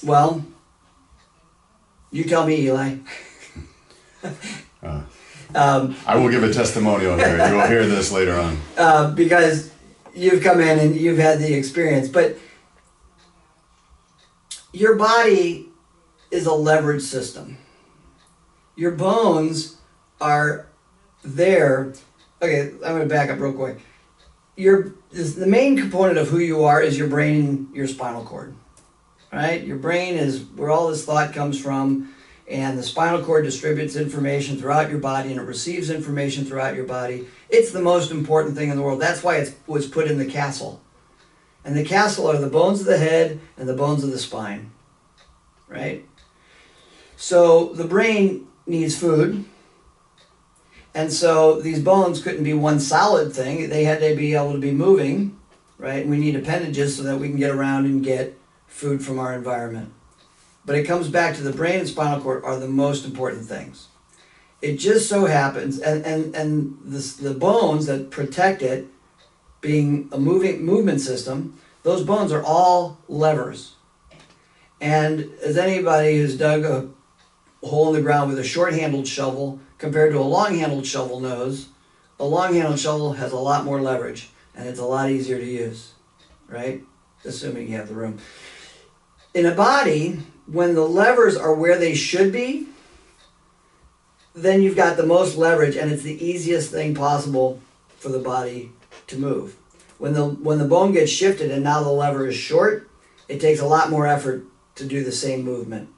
Well, you tell me, Eli. I will give a testimonial here. You will hear this later on. Because you've come in and you've had the experience. But your body is a leverage system. Your bones are there. Okay, I'm going to back up real quick. The main component of who you are is your brain and your spinal cord. Right? Your brain is where all this thought comes from, and the spinal cord distributes information throughout your body, and it receives information throughout your body. It's the most important thing in the world. That's why it was put in the castle. And the castle are the bones of the head and the bones of the spine. Right? So the brain needs food. And so these bones couldn't be one solid thing. They had to be able to be moving, right? And we need appendages so that we can get around and get food from our environment. But it comes back to the brain and spinal cord are the most important things. It just so happens, and the bones that protect it, being a movement system, those bones are all levers. And as anybody who's dug a hole in the ground with a short-handled shovel compared to a long-handled shovel knows, a long-handled shovel has a lot more leverage, and it's a lot easier to use, right? Assuming you have the room. In a body, when the levers are where they should be, then you've got the most leverage, and it's the easiest thing possible for the body to move. When the bone gets shifted and now the lever is short, it takes a lot more effort to do the same movement.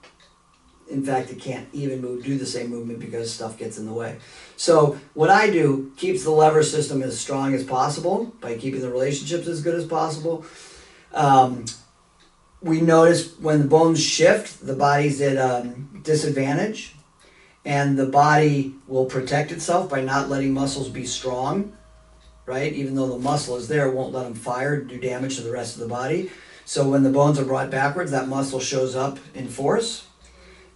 In fact, it can't even do the same movement because stuff gets in the way. So what I do keeps the lever system as strong as possible by keeping the relationships as good as possible. We notice when the bones shift, the body's at a disadvantage, and the body will protect itself by not letting muscles be strong, right? Even though the muscle is there, it won't let them fire, do damage to the rest of the body. So when the bones are brought backwards, that muscle shows up in force.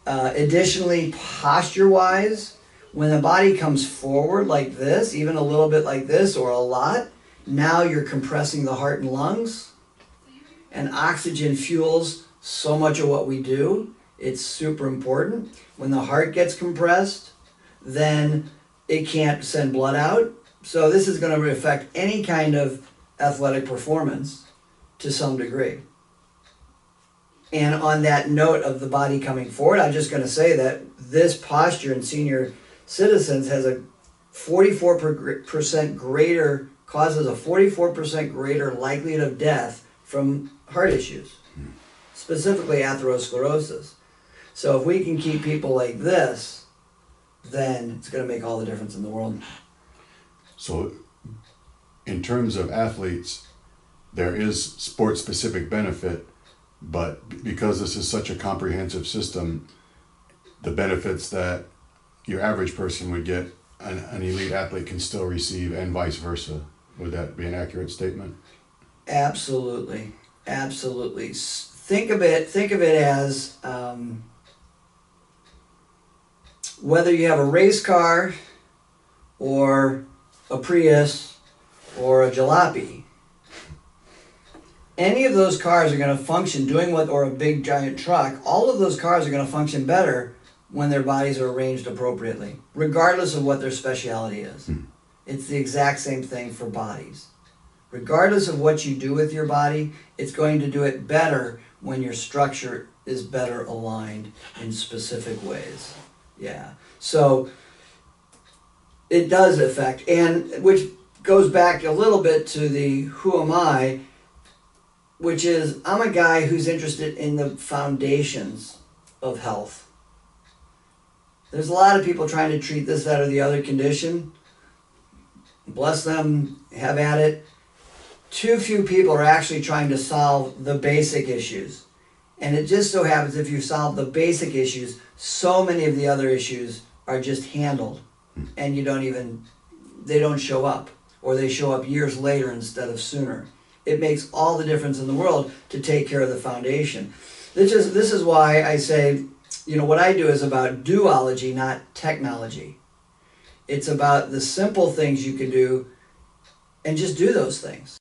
Additionally, posture-wise, when the body comes forward like this, even a little bit like this or a lot, now you're compressing the heart and lungs. And oxygen fuels so much of what we do. It's super important. When the heart gets compressed, then it can't send blood out. So this is going to affect any kind of athletic performance to some degree. And on that note of the body coming forward, I'm just going to say that this posture in senior citizens has a 44% greater, causes a 44% greater likelihood of death from heart issues, specifically atherosclerosis. So if we can keep people like this, then it's going to make all the difference in the world. So in terms of athletes, there is sport-specific benefit, but because this is such a comprehensive system, the benefits that your average person would get, an elite athlete can still receive, and vice versa. Would that be an accurate statement? Absolutely, absolutely. Think of it as whether you have a race car or a Prius or a jalopy. Any of those cars are going to function or a big giant truck, all of those cars are going to function better when their bodies are arranged appropriately, regardless of what their specialty is. It's the exact same thing for bodies. Regardless of what you do with your body, it's going to do it better when your structure is better aligned in specific ways. Yeah. So it does affect, and which goes back a little bit to the who am I, which is I'm a guy who's interested in the foundations of health. There's a lot of people trying to treat this, that, or the other condition. Bless them, have at it. Too few people are actually trying to solve the basic issues. And it just so happens if you solve the basic issues, so many of the other issues are just handled. And they don't show up. Or they show up years later instead of sooner. It makes all the difference in the world to take care of the foundation. This is why I say, what I do is about duology, not technology. It's about the simple things you can do and just do those things.